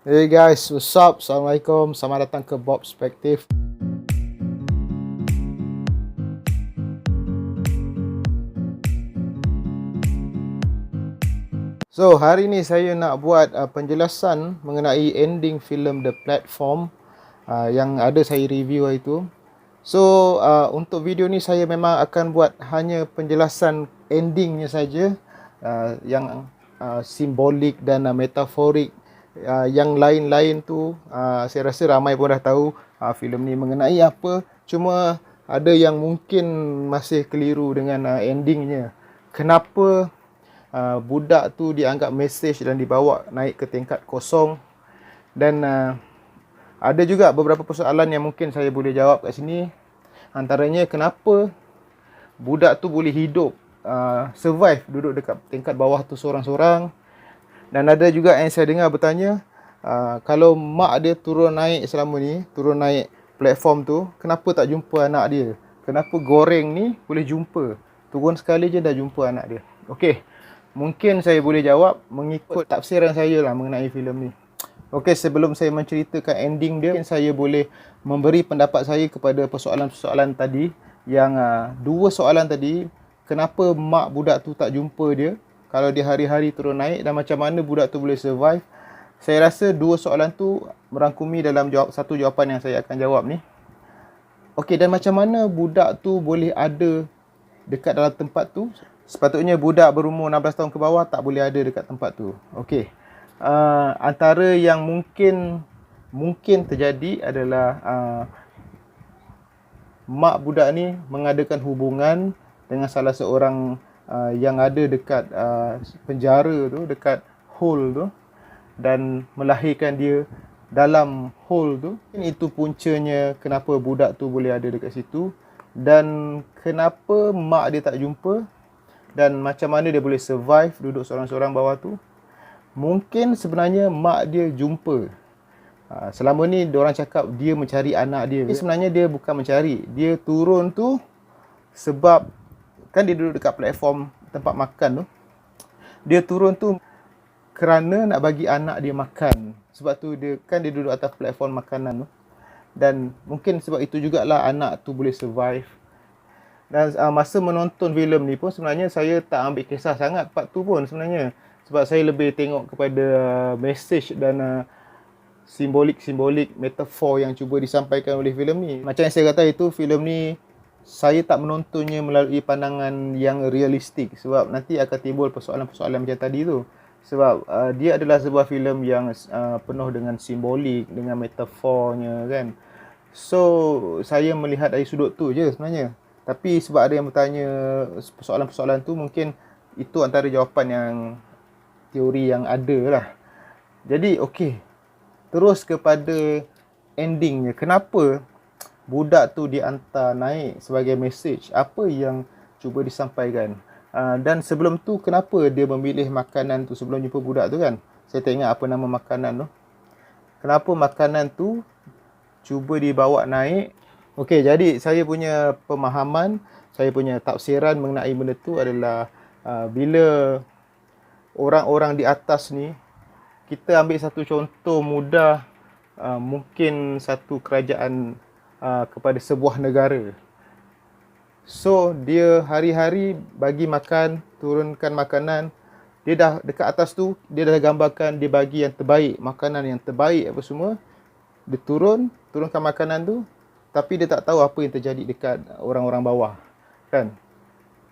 Hey guys, what's up? Assalamualaikum. Selamat datang ke Bob Perspective. So, hari ni saya nak buat penjelasan mengenai ending filem The Platform yang ada saya review hari tu. So, untuk video ni saya memang akan buat hanya penjelasan endingnya saja, yang simbolik dan metaforik. Yang lain-lain tu saya rasa ramai pun dah tahu filem ni mengenai apa. Cuma ada yang mungkin masih keliru dengan endingnya. Kenapa budak tu dianggap mesej dan dibawa naik ke tingkat kosong, dan ada juga beberapa persoalan yang mungkin saya boleh jawab kat sini. Antaranya, kenapa budak tu boleh hidup, survive duduk dekat tingkat bawah tu seorang-seorang. Dan ada juga yang saya dengar bertanya, kalau mak dia turun naik selama ni, turun naik platform tu, kenapa tak jumpa anak dia? Kenapa goreng ni boleh jumpa? Turun sekali je dah jumpa anak dia. Okey, mungkin saya boleh jawab mengikut tafsiran saya lah mengenai filem ni. Okey, sebelum saya menceritakan ending dia, mungkin saya boleh memberi pendapat saya kepada persoalan-persoalan tadi. Yang dua soalan tadi, kenapa mak budak tu tak jumpa dia kalau dia hari-hari turun naik, dan macam mana budak tu boleh survive. Saya rasa dua soalan tu merangkumi dalam satu jawapan yang saya akan jawab ni. Okey, dan macam mana budak tu boleh ada dekat dalam tempat tu? Sepatutnya budak berumur 16 tahun ke bawah tak boleh ada dekat tempat tu. Okey. Antara yang mungkin terjadi adalah mak budak ni mengadakan hubungan dengan salah seorang yang ada dekat penjara tu, dekat hole tu, dan melahirkan dia dalam hole tu. Itu puncanya kenapa budak tu boleh ada dekat situ, dan kenapa mak dia tak jumpa, dan macam mana dia boleh survive duduk seorang-seorang bawah tu. Mungkin sebenarnya mak dia jumpa. Selama ni diorang cakap dia mencari anak dia. Tapi sebenarnya dia bukan mencari. Dia turun tu sebab kan dia duduk dekat platform tempat makan tu. Dia turun tu kerana nak bagi anak dia makan. Sebab tu dia duduk atas platform makanan tu. Dan mungkin sebab itu jugalah anak tu boleh survive. Dan masa menonton filem ni pun sebenarnya saya tak ambil kisah sangat part tu pun sebenarnya. Sebab saya lebih tengok kepada message dan simbolik-simbolik metafor yang cuba disampaikan oleh filem ni. Macam yang saya kata itu, filem ni saya tak menontonnya melalui pandangan yang realistik, sebab nanti akan timbul persoalan-persoalan macam tadi tu. Sebab dia adalah sebuah filem yang penuh dengan simbolik, dengan metafornya kan. So saya melihat dari sudut tu je sebenarnya. Tapi sebab ada yang bertanya persoalan-persoalan tu, mungkin itu antara jawapan yang teori yang ada lah. Jadi okey, terus kepada endingnya. Kenapa budak tu dihantar naik sebagai mesej? Apa yang cuba disampaikan? Dan sebelum tu, kenapa dia memilih makanan tu sebelum jumpa budak tu kan? Saya tak ingat apa nama makanan tu. Kenapa makanan tu cuba dibawa naik? Okey, jadi saya punya pemahaman, saya punya tafsiran mengenai benda tu adalah bila orang-orang di atas ni, kita ambil satu contoh mudah, mungkin satu kerajaan kepada sebuah negara. So dia hari-hari bagi makan, turunkan makanan. Dia dah dekat atas tu, dia dah gambarkan dia bagi yang terbaik, makanan yang terbaik apa semua. Dia turunkan makanan tu, tapi dia tak tahu apa yang terjadi dekat orang-orang bawah kan.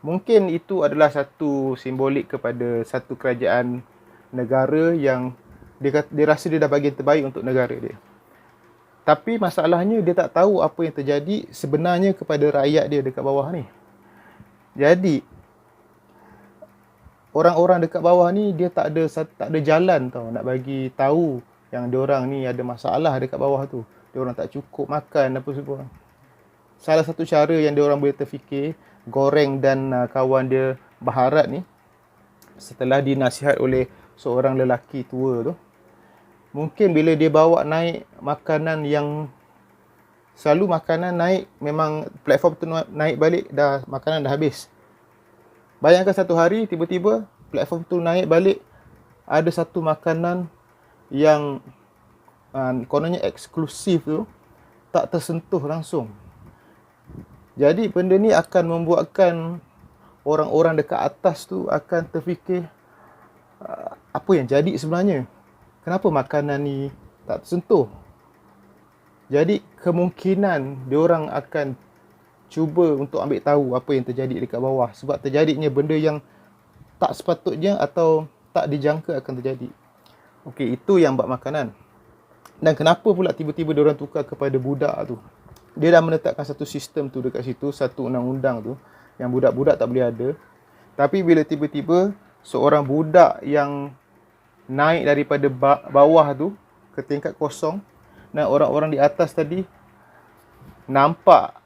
Mungkin itu adalah satu simbolik kepada satu kerajaan negara yang dia rasa dia dah bagi yang terbaik untuk negara dia. Tapi masalahnya dia tak tahu apa yang terjadi sebenarnya kepada rakyat dia dekat bawah ni. Jadi orang-orang dekat bawah ni dia tak ada jalan tau nak bagi tahu yang diorang ni ada masalah dekat bawah tu. Diorang tak cukup makan apa semua. Salah satu cara yang diorang boleh terfikir, Goreng dan kawan dia Baharat ni, setelah dinasihat oleh seorang lelaki tua tu, mungkin bila dia bawa naik makanan yang selalu makanan naik, memang platform tu naik balik dah, makanan dah habis. Bayangkan satu hari tiba-tiba platform tu naik balik, ada satu makanan yang kononnya eksklusif tu tak tersentuh langsung. Jadi benda ni akan membuatkan orang-orang dekat atas tu akan terfikir apa yang jadi sebenarnya. Kenapa makanan ni tak tersentuh? Jadi kemungkinan diorang akan cuba untuk ambil tahu apa yang terjadi dekat bawah, sebab terjadinya benda yang tak sepatutnya atau tak dijangka akan terjadi. Okey, itu yang bab makanan. Dan kenapa pula tiba-tiba diorang tukar kepada budak tu? Dia dah menetapkan satu sistem tu dekat situ, satu undang-undang tu yang budak-budak tak boleh ada. Tapi bila tiba-tiba seorang budak yang naik daripada bawah tu ke tingkat kosong, dan orang-orang di atas tadi nampak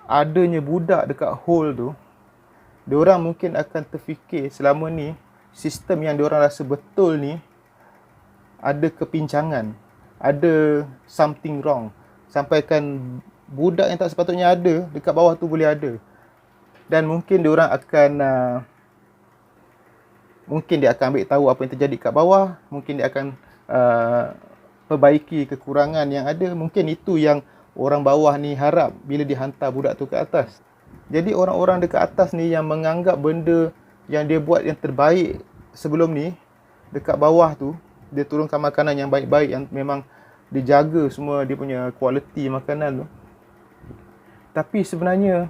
adanya budak dekat hole tu, diorang mungkin akan terfikir selama ni sistem yang diorang rasa betul ni ada kepincangan, ada something wrong, sampaikan budak yang tak sepatutnya ada dekat bawah tu boleh ada. Dan mungkin diorang akan mungkin dia akan ambil tahu apa yang terjadi kat bawah, mungkin dia akan perbaiki kekurangan yang ada. Mungkin itu yang orang bawah ni harap bila dihantar budak tu ke atas. Jadi orang-orang dekat atas ni yang menganggap benda yang dia buat yang terbaik sebelum ni, dekat bawah tu dia turunkan makanan yang baik-baik, yang memang dijaga semua dia punya kualiti makanan tu. Tapi sebenarnya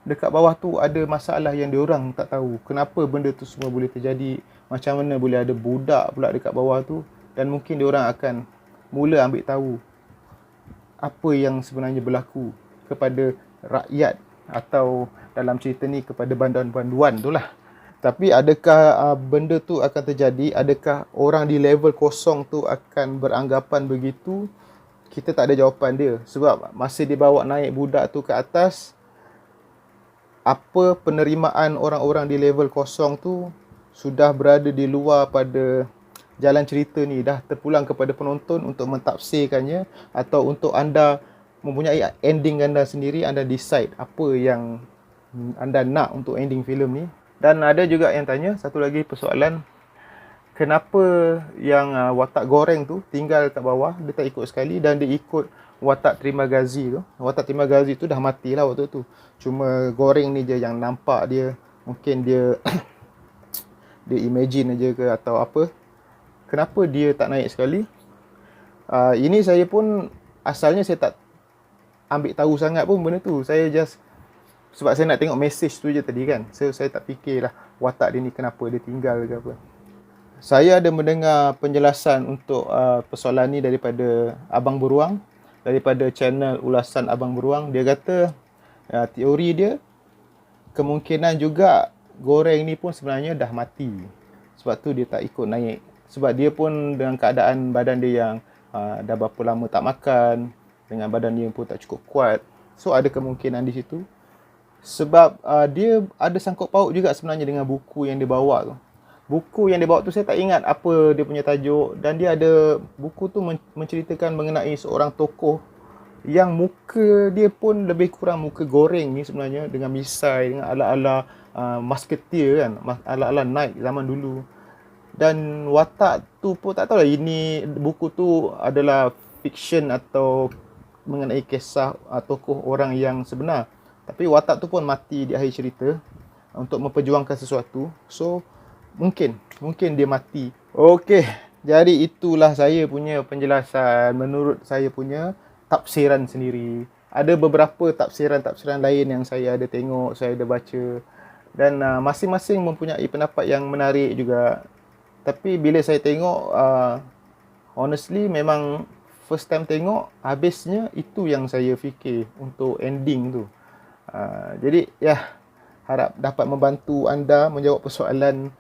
dekat bawah tu ada masalah yang diorang tak tahu. Kenapa benda tu semua boleh terjadi, macam mana boleh ada budak pula dekat bawah tu. Dan mungkin diorang akan mula ambil tahu apa yang sebenarnya berlaku kepada rakyat, atau dalam cerita ni kepada banduan-banduan tu lah. Tapi adakah benda tu akan terjadi? Adakah orang di level kosong tu akan beranggapan begitu? Kita tak ada jawapan dia. Sebab masa dia bawa naik budak tu ke atas, apa penerimaan orang-orang di level kosong tu sudah berada di luar pada jalan cerita ni, dah terpulang kepada penonton untuk mentafsirkannya, atau untuk anda mempunyai ending anda sendiri, anda decide apa yang anda nak untuk ending filem ni. Dan ada juga yang tanya satu lagi persoalan, kenapa yang watak goreng tu tinggal kat bawah, dia tak ikut sekali dan dia ikut watak Terima Gazi tu. Watak Terima Gazi tu dah mati lah waktu tu. Cuma goreng ni je yang nampak dia. Mungkin dia dia imagine aja ke atau apa. Kenapa dia tak naik sekali? Ini saya pun asalnya saya tak ambil tahu sangat pun benda tu. Saya just sebab saya nak tengok message tu je tadi kan. So saya tak fikirlah watak dia ni kenapa dia tinggal ke apa. Saya ada mendengar penjelasan untuk persoalan ni daripada Abang Beruang, daripada channel Ulasan Abang Beruang. Dia kata teori dia, kemungkinan juga goreng ni pun sebenarnya dah mati. Sebab tu dia tak ikut naik. Sebab dia pun dengan keadaan badan dia yang dah berapa lama tak makan, dengan badan dia pun tak cukup kuat. So ada kemungkinan di situ. Sebab dia ada sangkut paut juga sebenarnya dengan buku yang dia bawa tu. Buku yang dia bawa tu saya tak ingat apa dia punya tajuk. Dan dia ada, buku tu menceritakan mengenai seorang tokoh yang muka dia pun lebih kurang muka goreng ni sebenarnya, dengan misai, dengan ala-ala musketeer kan, ala-ala knight zaman dulu. Dan watak tu pun tak tahulah ini buku tu adalah fiction atau mengenai kisah tokoh orang yang sebenar. Tapi watak tu pun mati di akhir cerita untuk memperjuangkan sesuatu. So mungkin dia mati. Okey, jadi itulah saya punya penjelasan menurut saya punya tafsiran sendiri. Ada beberapa tafsiran-tafsiran lain yang saya ada tengok, saya ada baca, dan masing-masing mempunyai pendapat yang menarik juga. Tapi bila saya tengok, honestly memang first time tengok, habisnya itu yang saya fikir untuk ending tu. Jadi ya, harap dapat membantu anda menjawab persoalan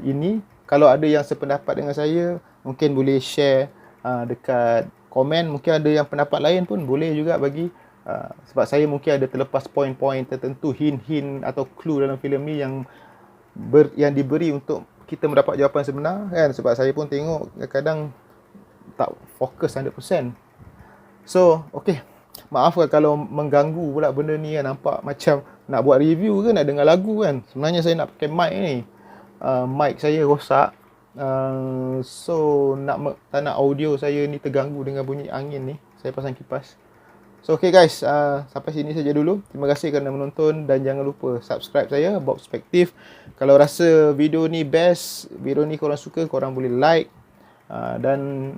ini. Kalau ada yang sependapat dengan saya, mungkin boleh share dekat komen. Mungkin ada yang pendapat lain pun boleh juga bagi. Sebab saya mungkin ada terlepas poin-poin tertentu, hint-hint atau clue dalam filem ni yang diberi untuk kita mendapat jawapan sebenar kan. Sebab saya pun tengok kadang-kadang tak fokus 100%. So, okey. Maaf kalau mengganggu pula benda ni kan. Nampak macam nak buat review ke nak dengar lagu kan. Sebenarnya saya nak pakai mic ni. Mic saya rosak. So tak nak audio saya ni terganggu dengan bunyi angin ni, saya pasang kipas. So okay guys, sampai sini saja dulu. Terima kasih kerana menonton dan jangan lupa subscribe saya, Bob Perspektif. Kalau rasa video ni best, video ni korang suka, korang boleh like. Dan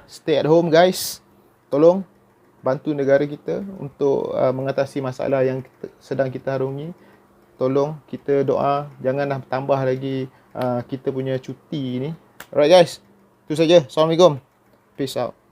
stay at home guys. Tolong bantu negara kita untuk mengatasi masalah yang sedang kita harungi. Tolong kita doa, janganlah tambah lagi kita punya cuti ni. Alright guys, itu saja. Assalamualaikum. Peace out.